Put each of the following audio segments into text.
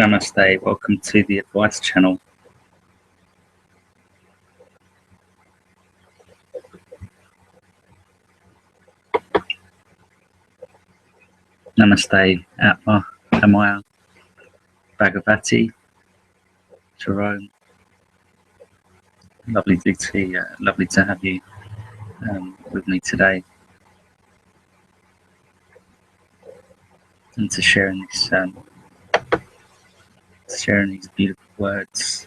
Namaste, welcome to the Advice Channel. Namaste, Atma, Amaya, Bhagavati, Jerome. Lovely to have you with me today, and to sharing these beautiful words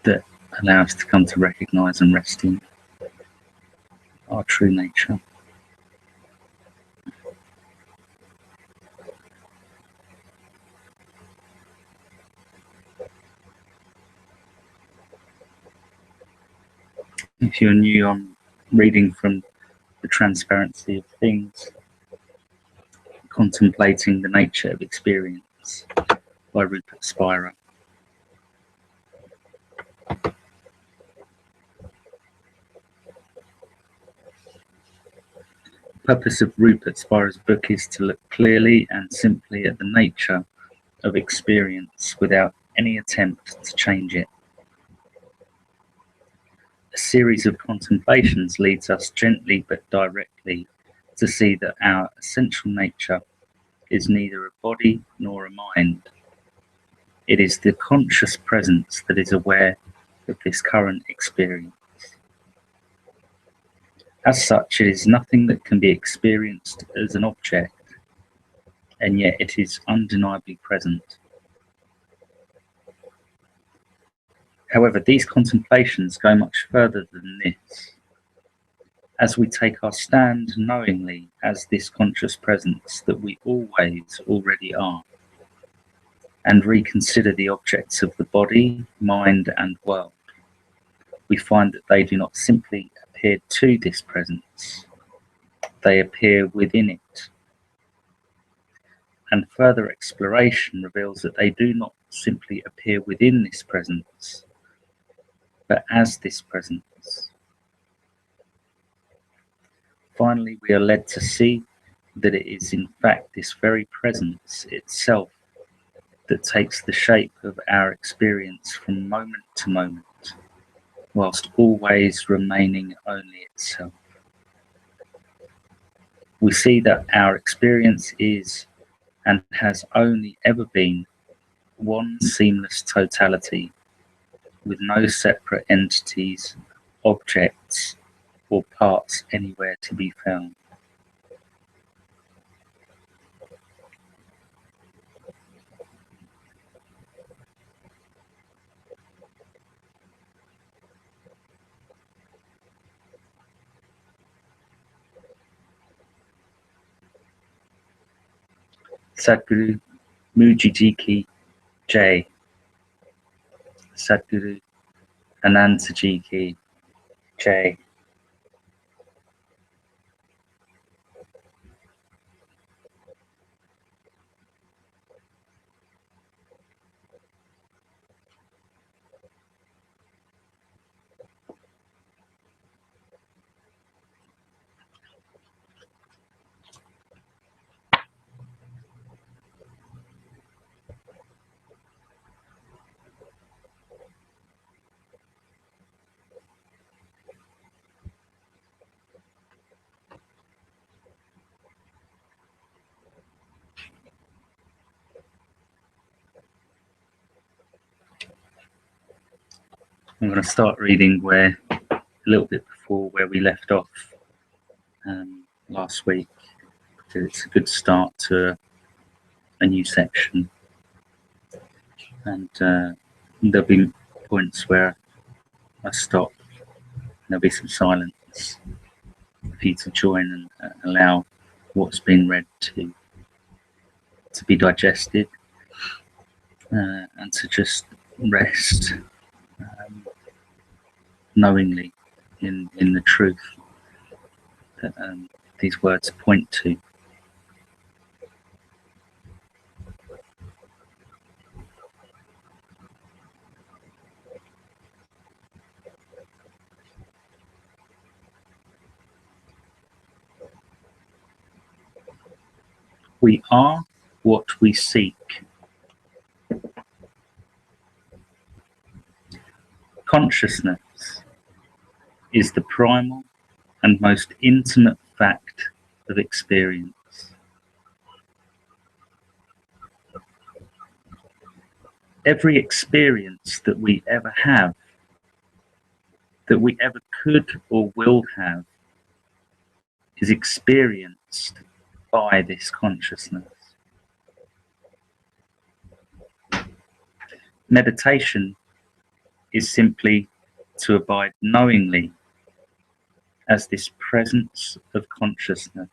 that allow us to come to recognise and rest in our true nature. If you're new, I'm reading from The Transparency of Things, Contemplating the Nature of Experience by Rupert Spira. The purpose of Rupert Spira's book is to look clearly and simply at the nature of experience without any attempt to change it. A series of contemplations leads us gently but directly to see that our essential nature is neither a body nor a mind. It is the conscious presence that is aware of this current experience. As such, it is nothing that can be experienced as an object, and yet it is undeniably present. However, these contemplations go much further than this. As we take our stand knowingly as this conscious presence that we always already are, and reconsider the objects of the body, mind, and world, we find that they do not simply appear to this presence, they appear within it. And further exploration reveals that they do not simply appear within this presence, but as this presence. Finally, we are led to see that it is in fact this very presence itself that takes the shape of our experience from moment to moment, whilst always remaining only itself. We see that our experience is and has only ever been one seamless totality, with no separate entities, objects, or parts anywhere to be found. Sadhguru Mujiji Ki Jai. Sadhguru Anantaji Ki Jai. I'm going to start reading a little bit before where we left off last week, because it's a good start to a new section, and there'll be points where I stop, and there'll be some silence for you to join and allow what's been read to be digested, and to just rest knowingly in the truth that these words point to. We are what we seek. Consciousness is the primal and most intimate fact of experience. Every experience that we ever have, that we ever could or will have, is experienced by this consciousness. Meditation is simply to abide knowingly as this presence of consciousness.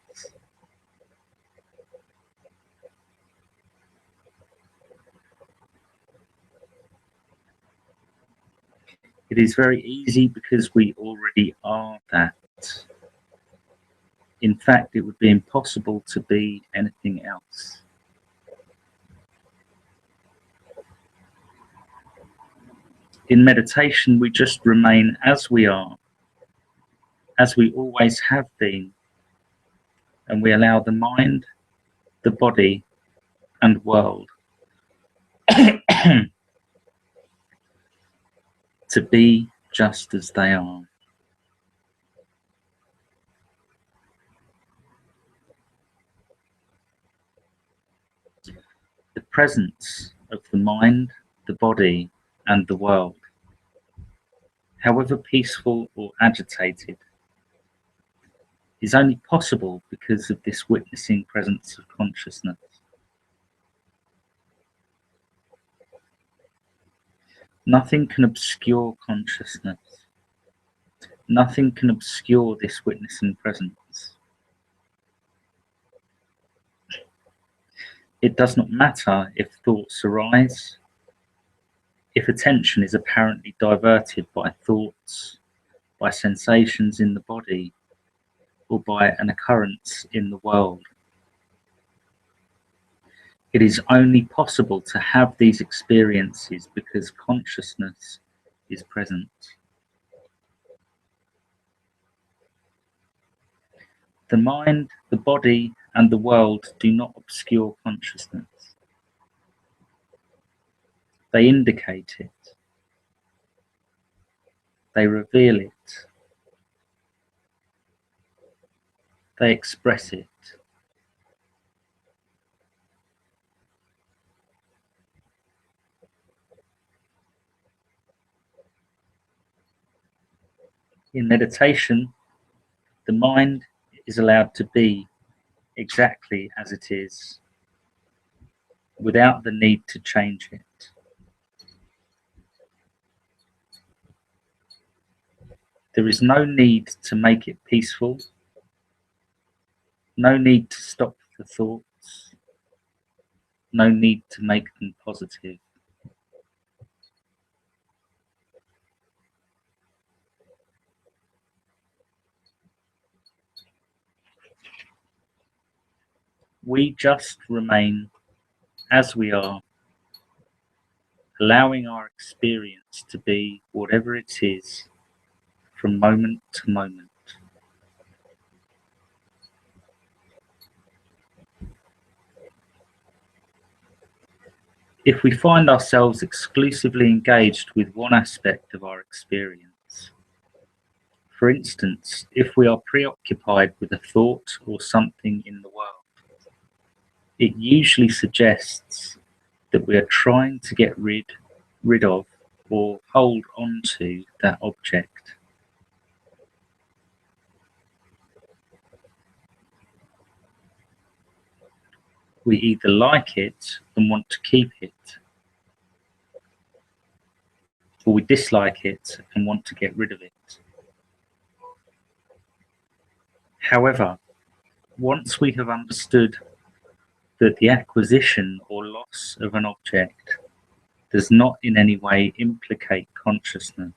It is very easy because we already are that. In fact, it would be impossible to be anything else. In meditation, we just remain as we are, as we always have been, and we allow the mind, the body, and world to be just as they are. The presence of the mind, the body, and the world, however peaceful or agitated, is only possible because of this witnessing presence of consciousness. Nothing can obscure consciousness. Nothing can obscure this witnessing presence. It does not matter if thoughts arise, if attention is apparently diverted by thoughts, by sensations in the body, or by an occurrence in the world. It is only possible to have these experiences because consciousness is present. The mind, the body, and the world do not obscure consciousness. They indicate it. They reveal it. They express it. In meditation, the mind is allowed to be exactly as it is, without the need to change it. There is no need to make it peaceful, no need to stop the thoughts, no need to make them positive. We just remain as we are, allowing our experience to be whatever it is from moment to moment. If we find ourselves exclusively engaged with one aspect of our experience, for instance, if we are preoccupied with a thought or something in the world, it usually suggests that we are trying to get rid of or hold on to that object. We either like it and want to keep it, or we dislike it and want to get rid of it. However, once we have understood that the acquisition or loss of an object does not in any way implicate consciousness,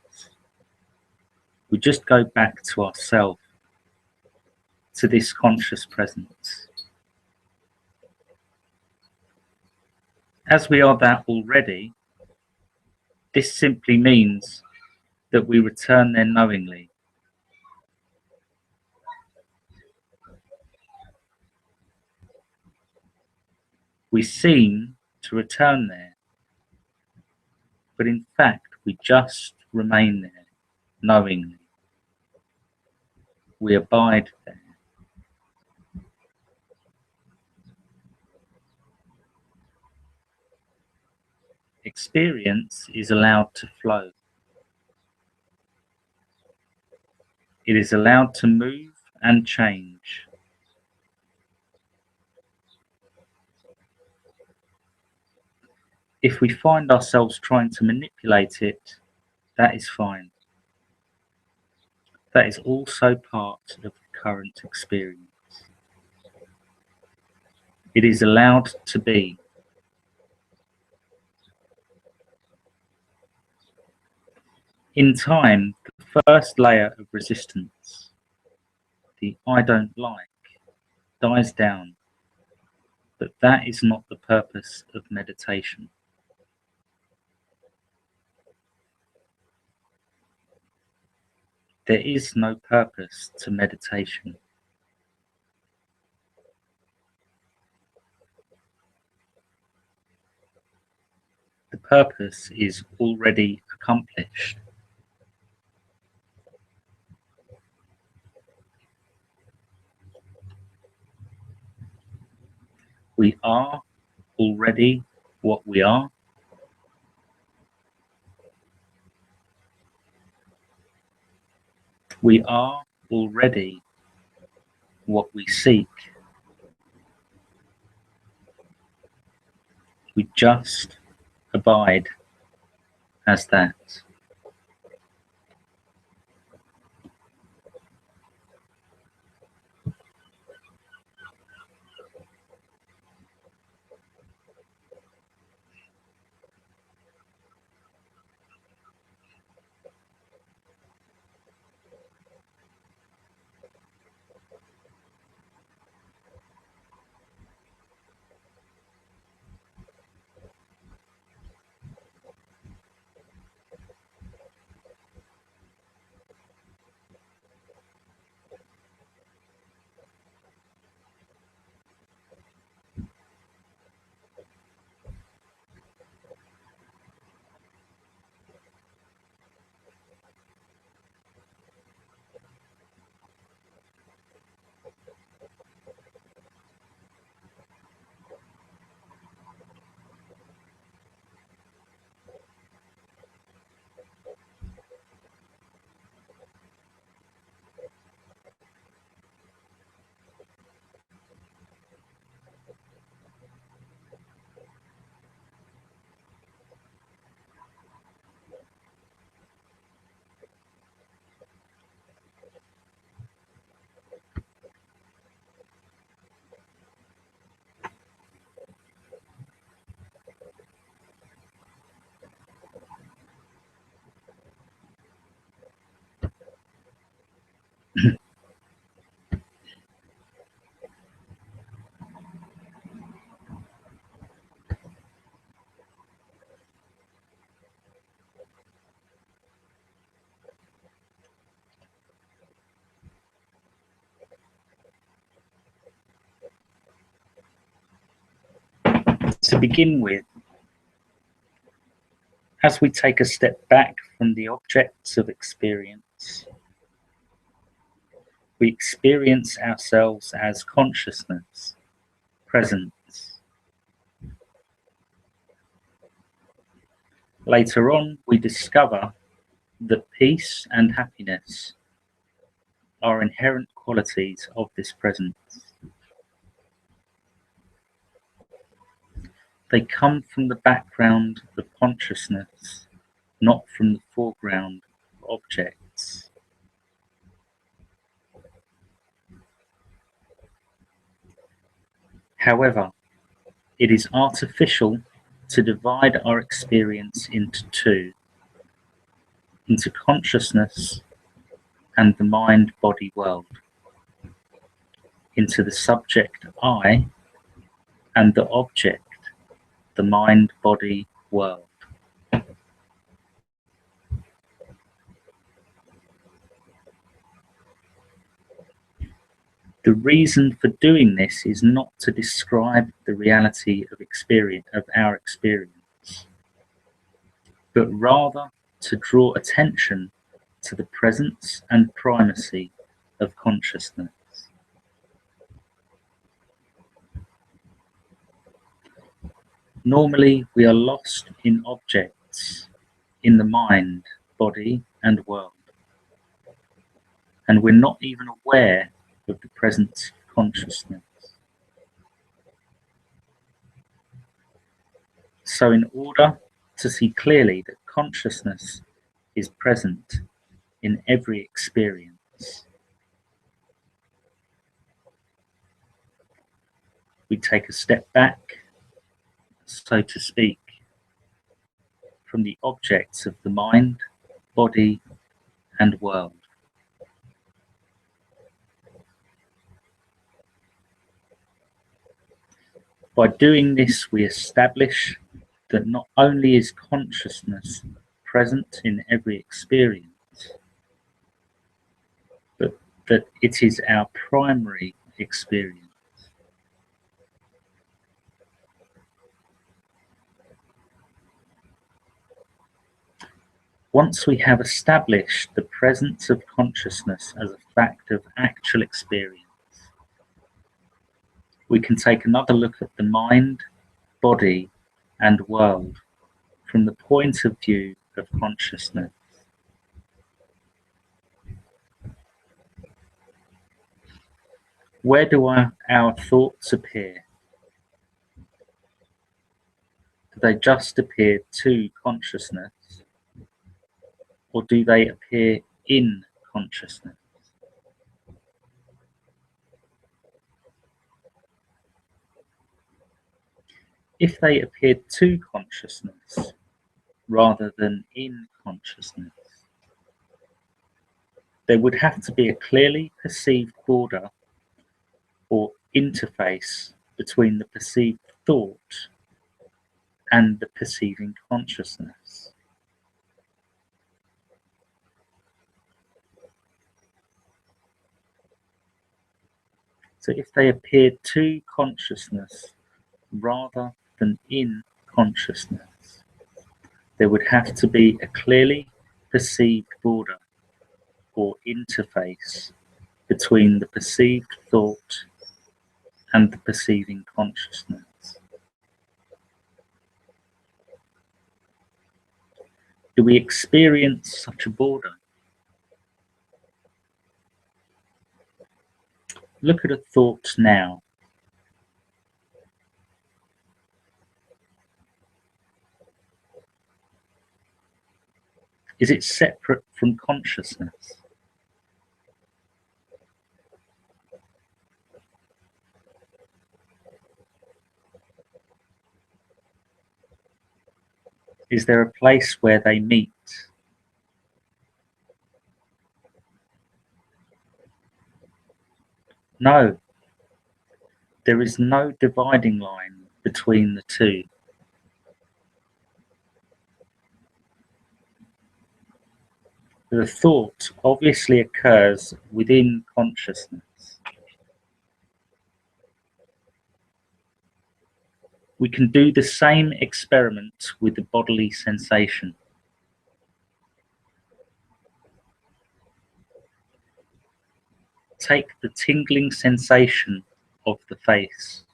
we just go back to ourself, to this conscious presence. As we are that already, this simply means that we return there knowingly. We We seem to return there, but in fact we just remain there, knowingly. We abide there. Experience is allowed to flow. It is allowed to move and change. If we find ourselves trying to manipulate it, that is fine. That is also part of the current experience. It is allowed to be. In time, the first layer of resistance, the I don't like, dies down, but that is not the purpose of meditation. There is no purpose to meditation. The purpose is already accomplished. We are already what we are. We are already what we seek. We just abide as that. To begin with, as we take a step back from the objects of experience, we experience ourselves as consciousness, presence. Later on, we discover that peace and happiness are inherent qualities of this presence. They come from the background of consciousness, not from the foreground of objects. However, it is artificial to divide our experience into two, into consciousness and the mind-body world, into the subject I and the object, the mind-body world. The reason for doing this is not to describe the reality of our experience, but rather to draw attention to the presence and primacy of consciousness. Normally, we are lost in objects, in the mind, body, and world, and we're not even aware of the presence of consciousness. So in order to see clearly that consciousness is present in every experience, we take a step back, so to speak, from the objects of the mind, body, and world. By doing this, we establish that not only is consciousness present in every experience, but that it is our primary experience. Once we have established the presence of consciousness as a fact of actual experience, we can take another look at the mind, body, and world from the point of view of consciousness. Where do our thoughts appear? Do they just appear to consciousness, or do they appear in consciousness? If they appear to consciousness rather than in consciousness, there would have to be a clearly perceived border or interface between the perceived thought and the perceiving consciousness. So if they appear to consciousness rather than in consciousness, there would have to be a clearly perceived border or interface between the perceived thought and the perceiving consciousness. Do we experience such a border? Look at a thought now. Is it separate from consciousness? Is there a place where they meet? No, there is no dividing line between the two. The thought obviously occurs within consciousness. We can do the same experiment with the bodily sensation. Take the tingling sensation of the face.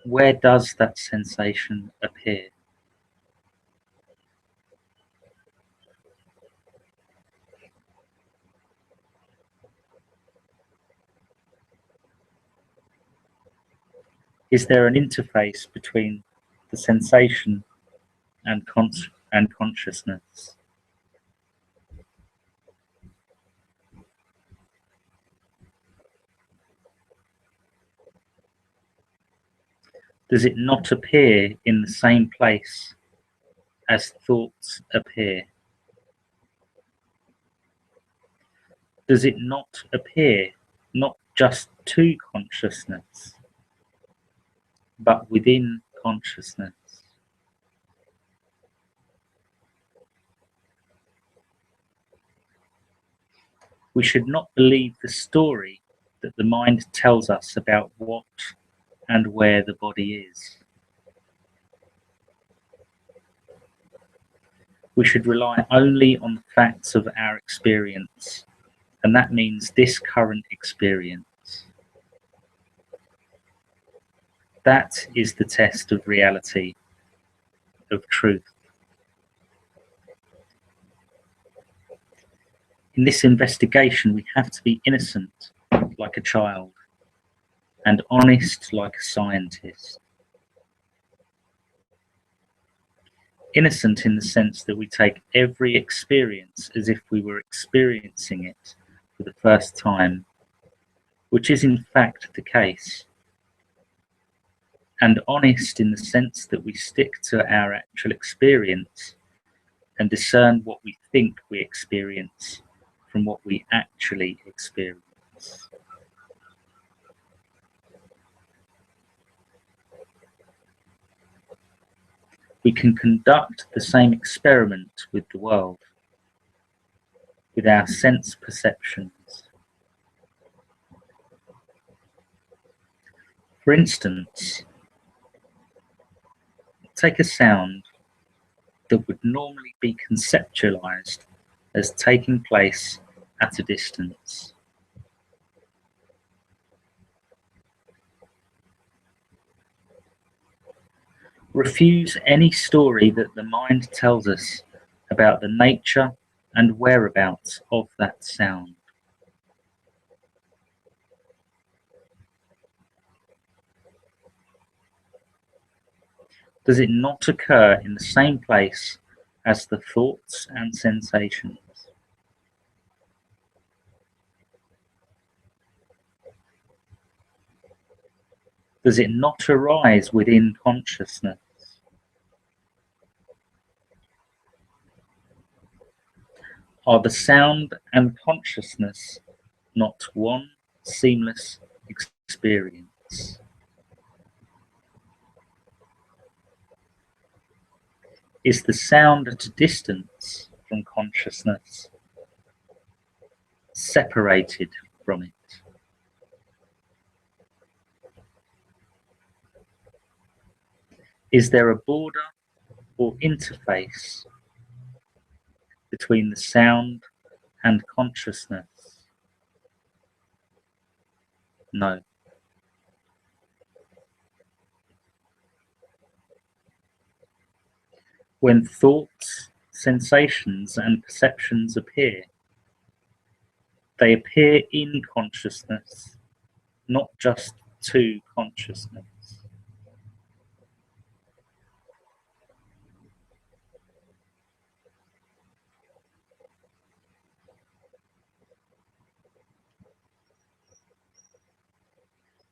Where does that sensation appear? Is there an interface between the sensation and consciousness? Does it not appear in the same place as thoughts appear? Does it not appear not just to consciousness, but within consciousness? We should not believe the story that the mind tells us about what and where the body is. We should rely only on the facts of our experience, and that means this current experience. That is the test of reality, of truth. In this investigation, we have to be innocent, like a child, and honest, like a scientist. Innocent in the sense that we take every experience as if we were experiencing it for the first time, which is in fact the case. And honest in the sense that we stick to our actual experience and discern what we think we experience from what we actually experience. We can conduct the same experiment with the world, with our sense perceptions. For instance, take a sound that would normally be conceptualized as taking place at a distance. Refuse any story that the mind tells us about the nature and whereabouts of that sound. Does it not occur in the same place as the thoughts and sensations? Does it not arise within consciousness? Are the sound and consciousness not one seamless experience? Is the sound at a distance from consciousness, separated from it? Is there a border or interface between the sound and consciousness? No. When thoughts, sensations, and perceptions appear, they appear in consciousness, not just to consciousness.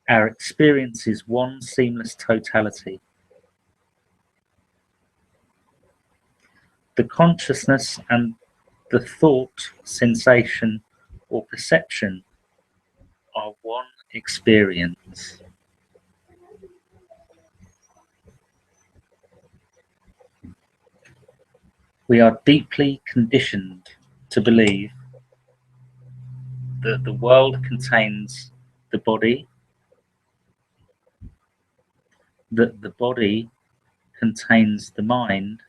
Our experience is one seamless totality. The consciousness and the thought, sensation, or perception are one experience. We are deeply conditioned to believe that the world contains the body, that the body contains the mind,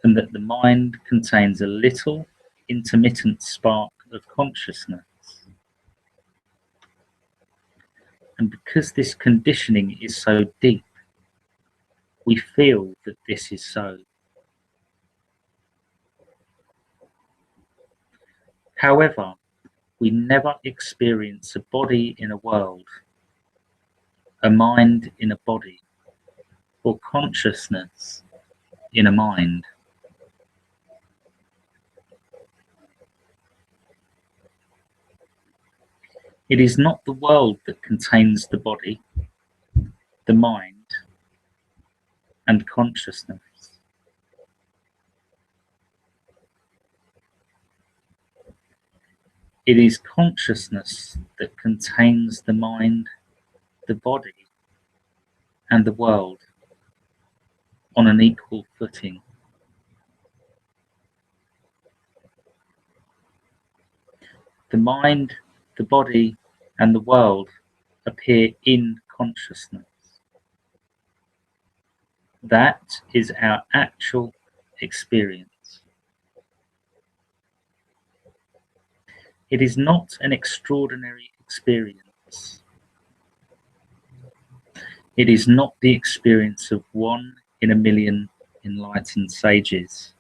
and that the mind contains a little intermittent spark of consciousness. And because this conditioning is so deep, we feel that this is so. However, we never experience a body in a world, a mind in a body, or consciousness in a mind. It is not the world that contains the body, the mind, and consciousness. It is consciousness that contains the mind, the body, and the world on an equal footing. The mind, the body, and the world appear in consciousness. That is our actual experience. It is not an extraordinary experience. It is not the experience of 1 in a million enlightened sages.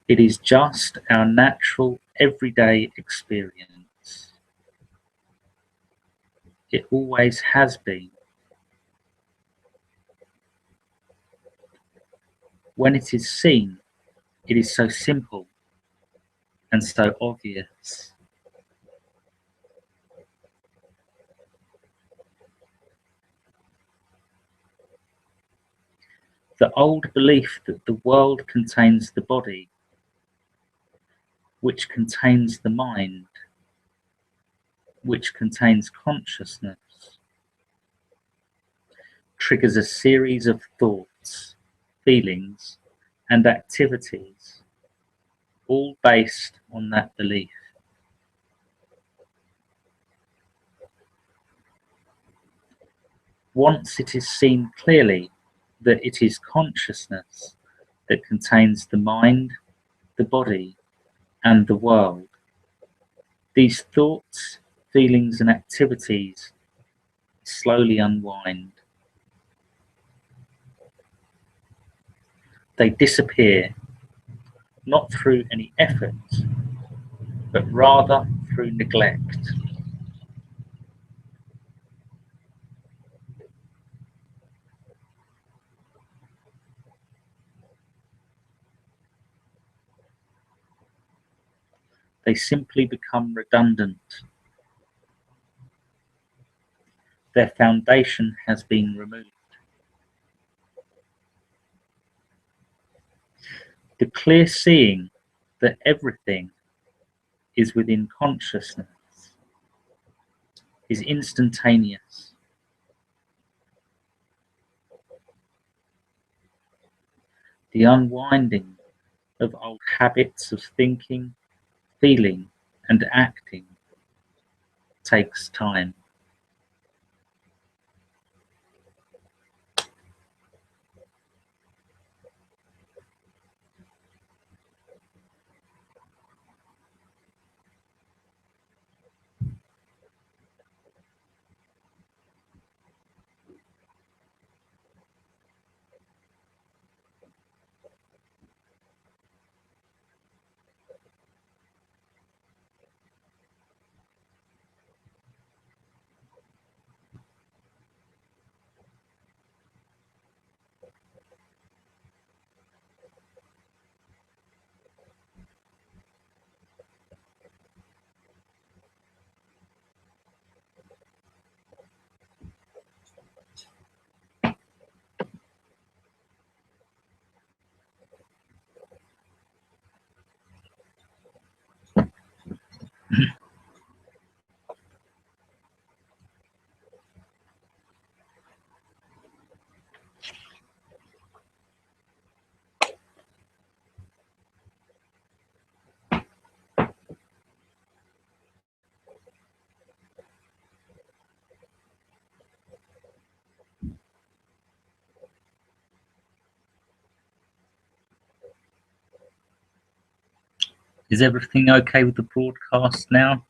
It is just our natural, everyday experience. It always has been. When it is seen, it is so simple and so obvious. The old belief that the world contains the body, which contains the mind, which contains consciousness, triggers a series of thoughts, feelings, and activities, all based on that belief. Once it is seen clearly that it is consciousness that contains the mind, the body, and the world, these thoughts, feelings, and activities slowly unwind. They disappear, not through any effort, but rather through neglect. They simply become redundant. Their foundation has been removed. The clear seeing that everything is within consciousness is instantaneous. The unwinding of old habits of thinking, feeling, and acting takes time. Is everything okay with the broadcast now?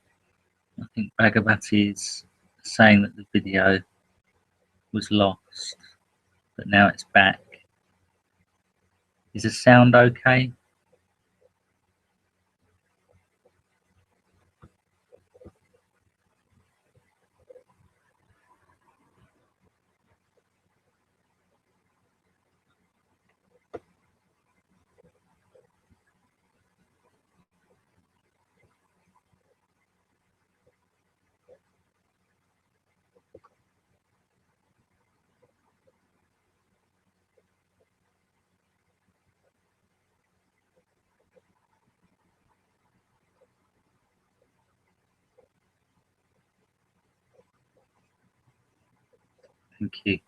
I think Bhagavati is saying that the video was lost, but now it's back. Is the sound okay? Thank you.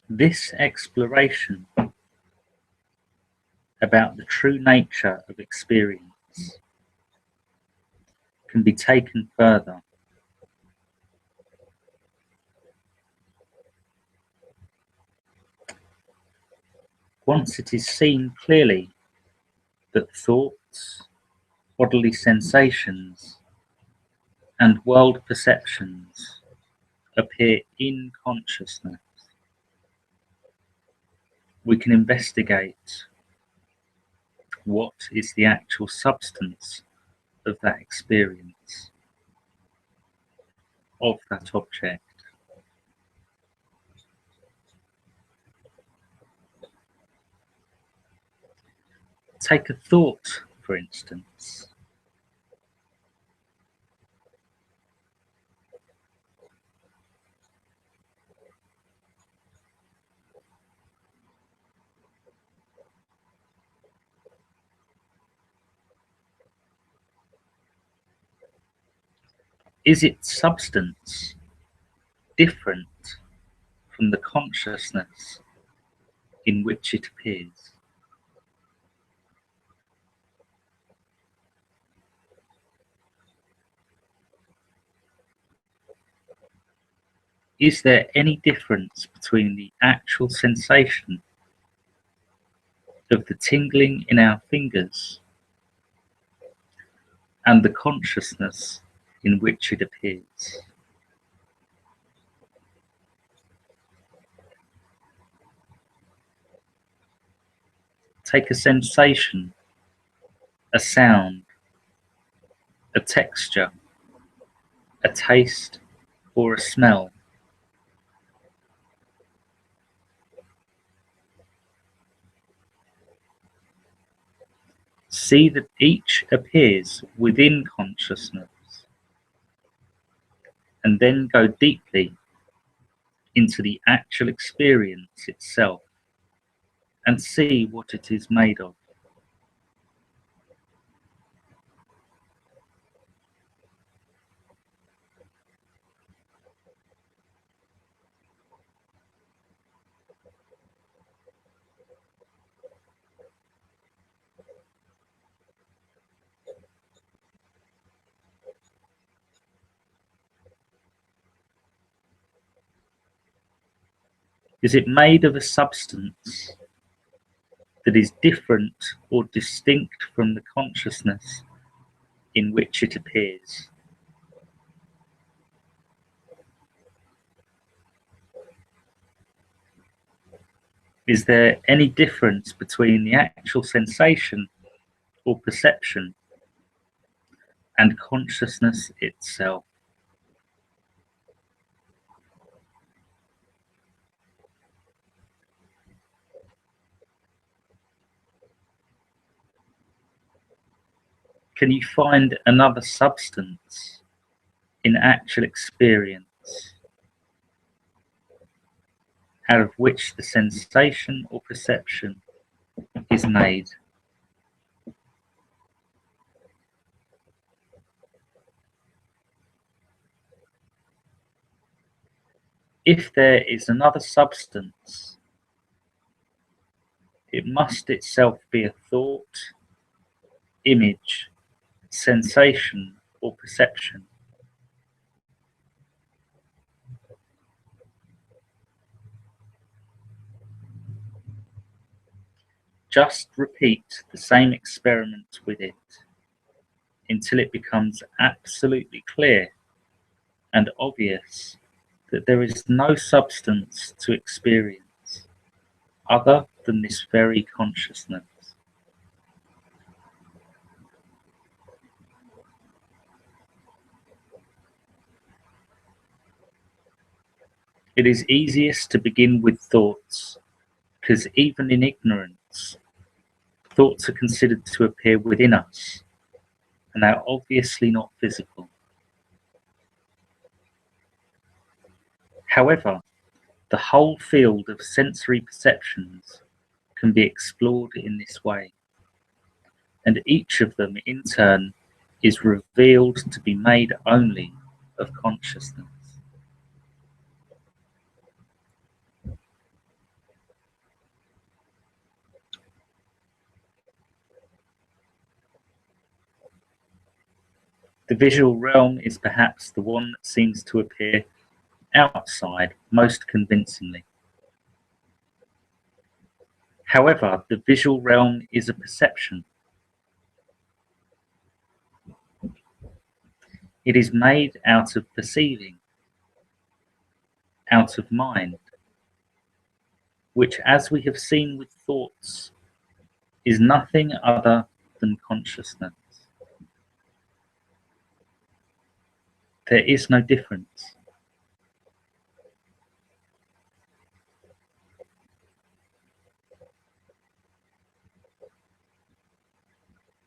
This exploration about the true nature of experience can be taken further. Once it is seen clearly that thoughts, bodily sensations, and world perceptions appear in consciousness, we can investigate what is the actual substance of that experience, of that object. Take a thought, for instance. Is its substance different from the consciousness in which it appears? Is there any difference between the actual sensation of the tingling in our fingers and the consciousness in which it appears? Take a sensation, a sound, a texture, a taste, or a smell. See that each appears within consciousness, and then go deeply into the actual experience itself and see what it is made of. Is it made of a substance that is different or distinct from the consciousness in which it appears? Is there any difference between the actual sensation or perception and consciousness itself? Can you find another substance in actual experience out of which the sensation or perception is made? If there is another substance, it must itself be a thought, image, sensation, or perception. Just repeat the same experiment with it until it becomes absolutely clear and obvious that there is no substance to experience other than this very consciousness. It is easiest to begin with thoughts, because even in ignorance, thoughts are considered to appear within us, and they are obviously not physical. However, the whole field of sensory perceptions can be explored in this way, and each of them in turn is revealed to be made only of consciousness. The visual realm is perhaps the one that seems to appear outside most convincingly. However, the visual realm is a perception. It is made out of perceiving, out of mind, which, as we have seen with thoughts, is nothing other than consciousness. There is no difference.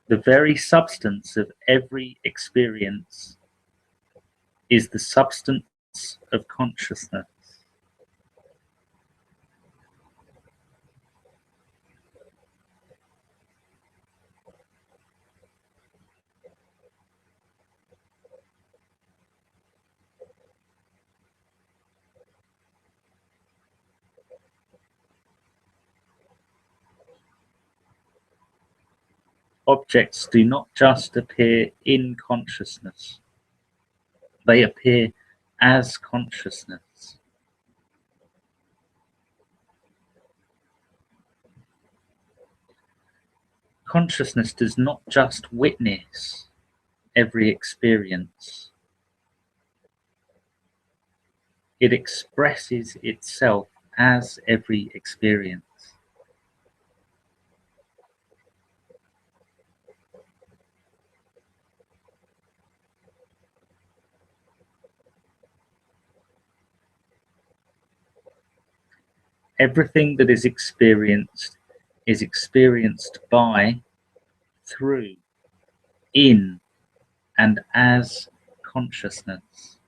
The very substance of every experience is the substance of consciousness. Objects do not just appear in consciousness, they appear as consciousness. Consciousness does not just witness every experience, it expresses itself as every experience. Everything that is experienced by, through, in, and as consciousness.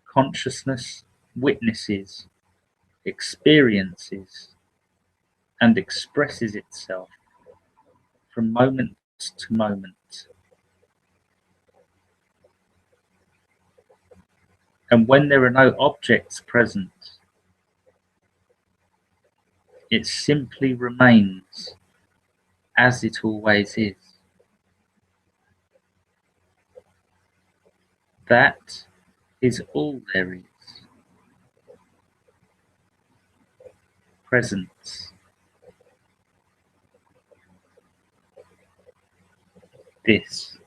Consciousness witnesses, experiences, and expresses itself from moment to moment. And when there are no objects present, it simply remains as it always is. That is all there is. Presence. This.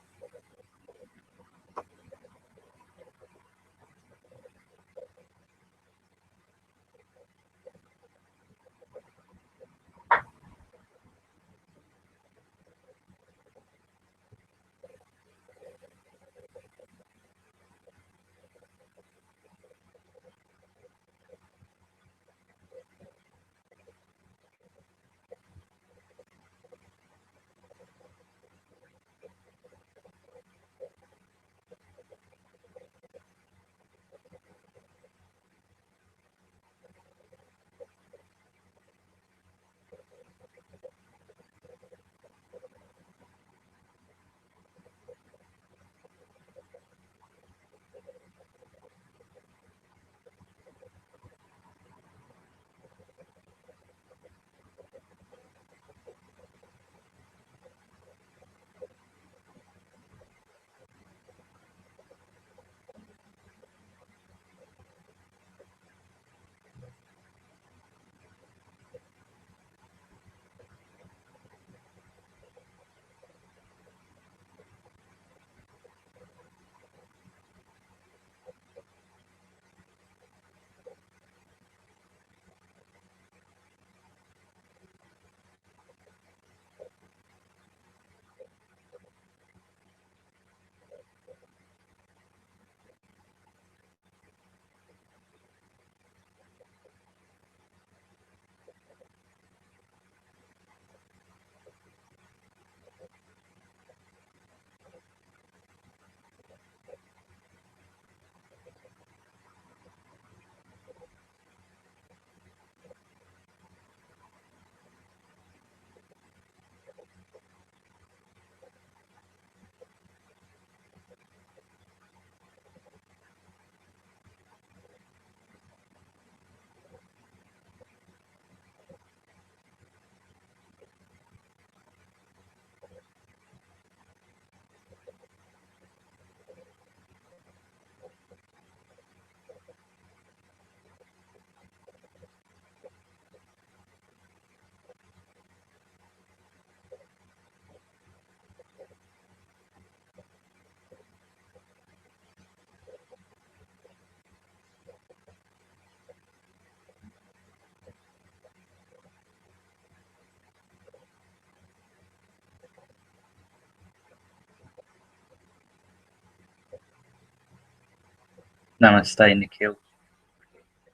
Namaste, Nikhil.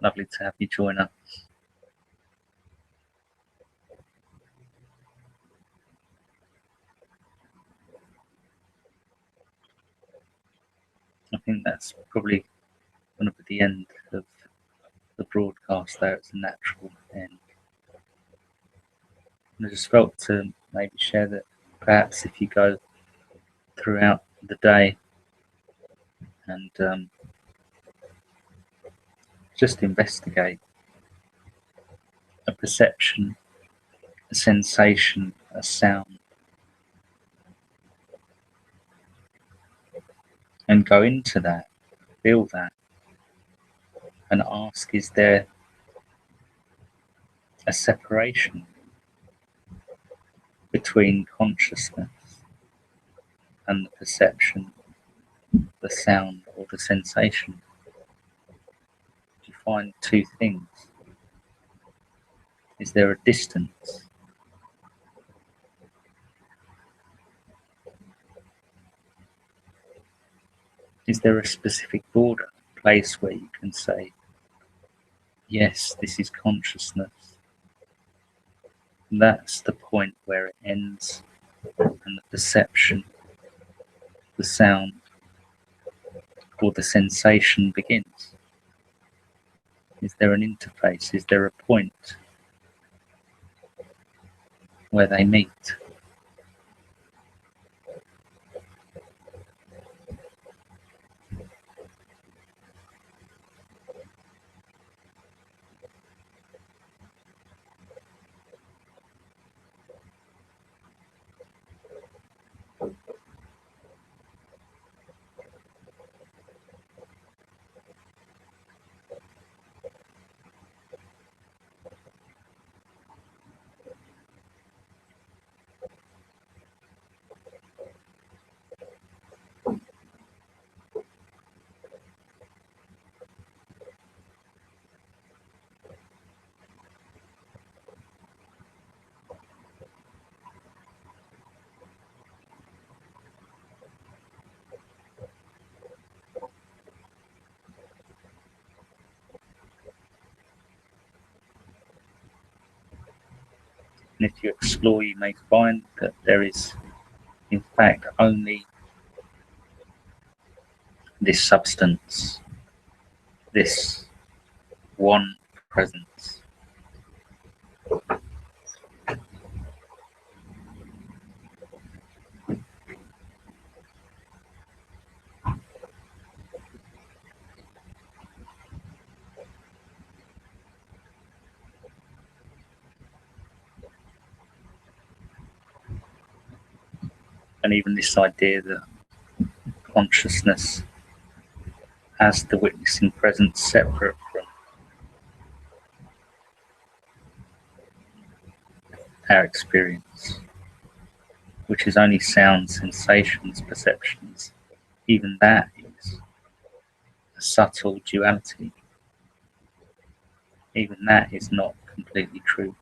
Lovely to have you join us. I think that's probably going to be the end of the broadcast there. It's a natural end. And I just felt to maybe share that perhaps if you go throughout the day and just investigate a perception, a sensation, a sound, and go into that, feel that, and ask, is there a separation between consciousness and the perception, the sound, or the sensation? Do you find two things? Is there a distance? Is there a specific border, place where you can say, yes, this is consciousness? And that's the point where it ends and the perception, the sound, or the sensation begins. Is there an interface? Is there a point where they meet? And if you explore, you may find that there is, in fact, only this substance, this one presence. And even this idea that consciousness as the witnessing presence separate from our experience, which is only sound, sensations, perceptions, even that is a subtle duality. Even that is not completely true.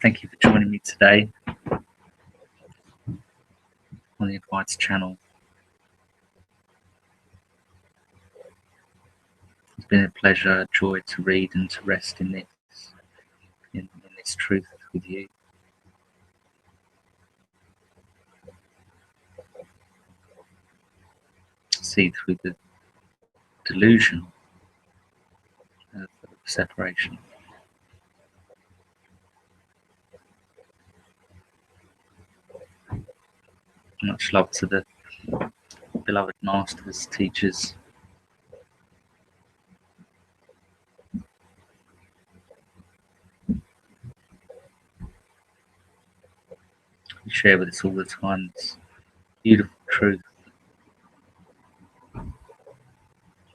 Thank you for joining me today on the Advice channel. It's been a pleasure, a joy to read and to rest in this truth with you. see through the delusion of separation. Much love to the beloved masters, teachers. You share with us all the time this beautiful truth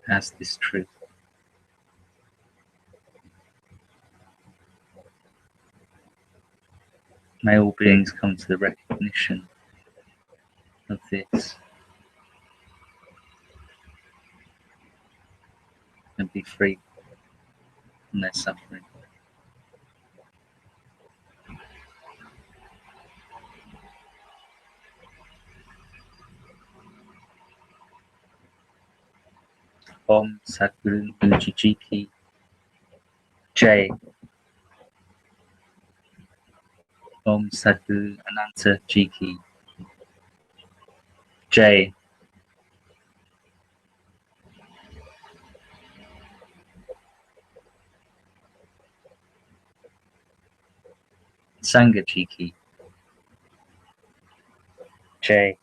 as this truth. May all beings come to the recognition of this and be free from their suffering. Om Sadguru Guruji Ji Ki Jai. Om Sadguru Ananta Ji Ki Jai. Sangha Ji Ki Jai.